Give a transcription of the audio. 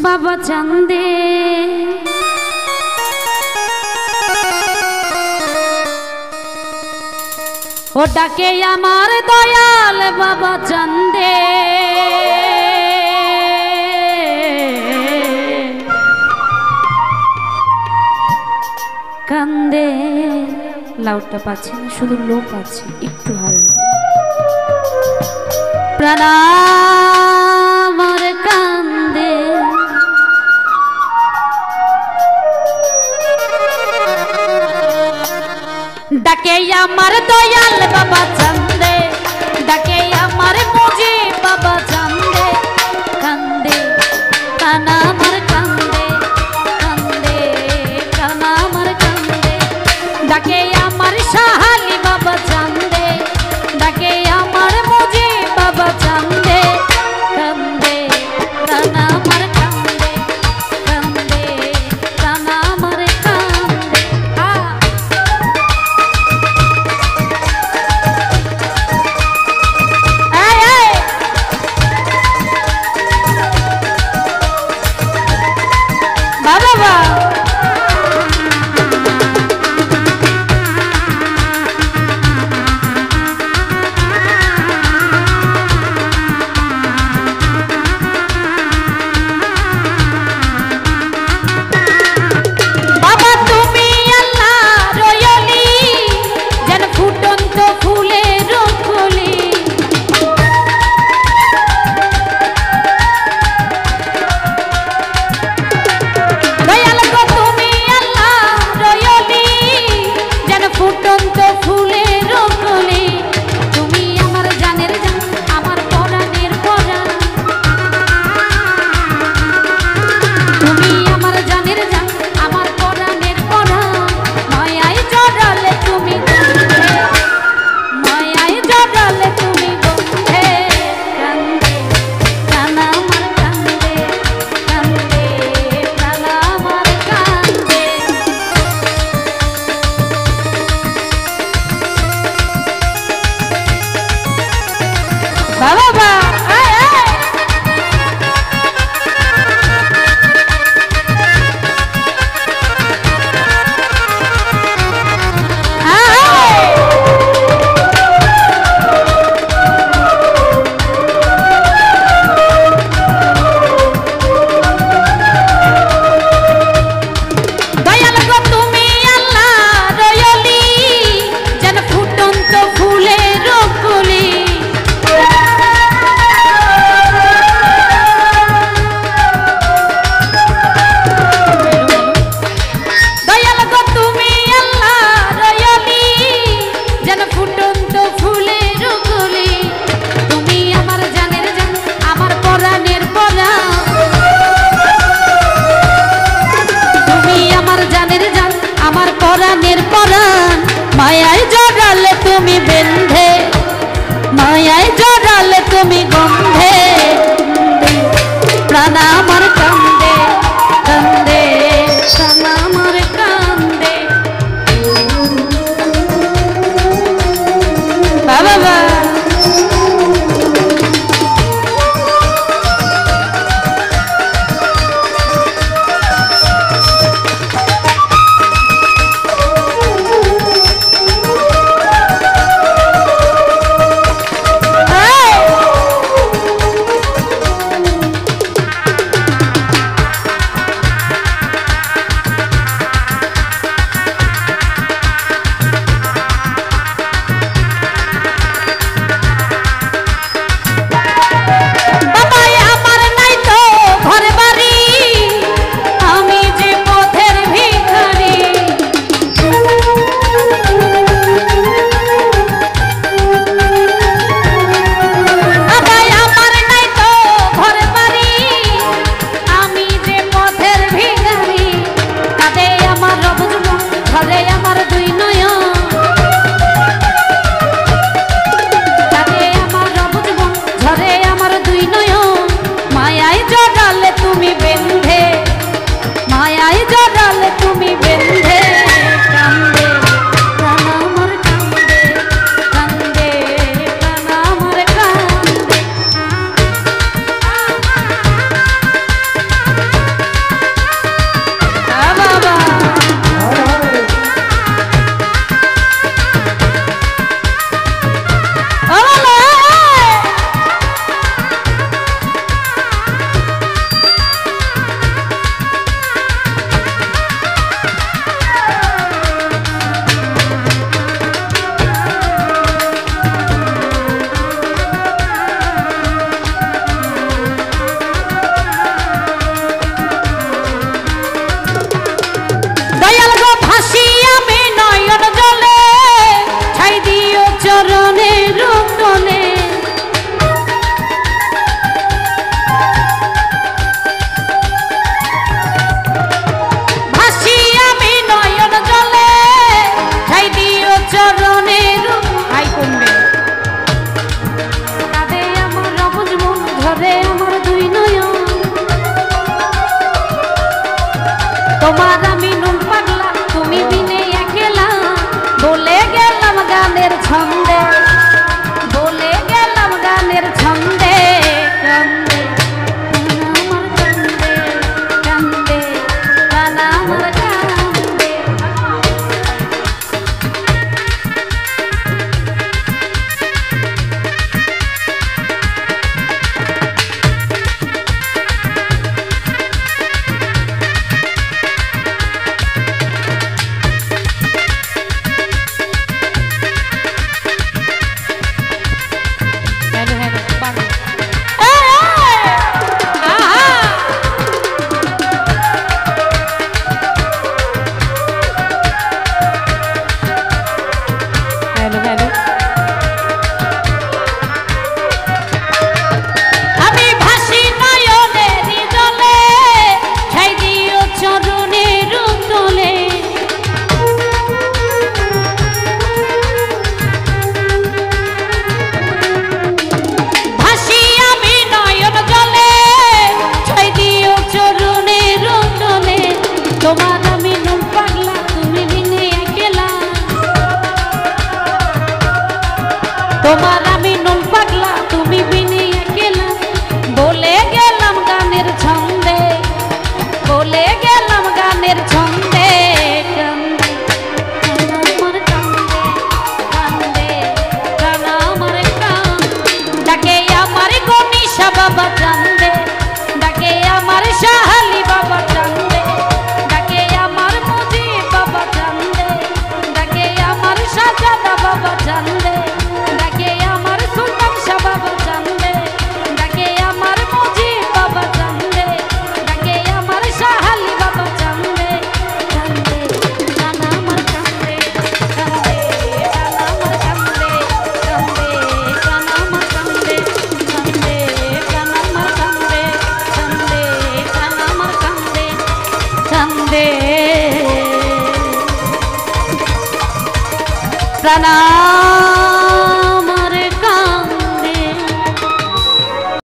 বাবা চান্দে ও ডাকে আমার দয়াল বাবা চান্দে কান্দে লাউডটা পাচ্ছি না শুধু লো পাচ্ছি একটু হালকা প্রণাম আর কান্দে ডাকে আমার দয়াল বাবা চান্দে ডাকে আমার মুজি বাবা চান্দে কান্দে কানা আমার কান্দে কান্দে কানা আমার কান্দে ডাকে আমার সাহালি বাবা চান্দে ডাকে আমার মুজি বাবা চান্দে কান্দে কানা আমার কান্দে কান্দে কানা আমার কান্দে শাহ বাবা চান্দে ডাকে আমার শাহালি বাবা চান্দে ডাকে আমার মুজিব বাবা চান্দে ডাকে আমার শাহজাদা বাবা চান্দে ডাকে আমার সুলতান শাহ বাবা চান্দে ডাকে আমার মুজিব বাবা চান্দে ডাকে আমার শাহালি বাবা চান্দে চান্দে কানা আমার চান্দে চান্দে কানা আমার চান্দে চান্দে কানা আমার চান্দে চান্দে কানা আমার চান্দে চান্দে কানা আমার চান্দে চান্দে প্রাণা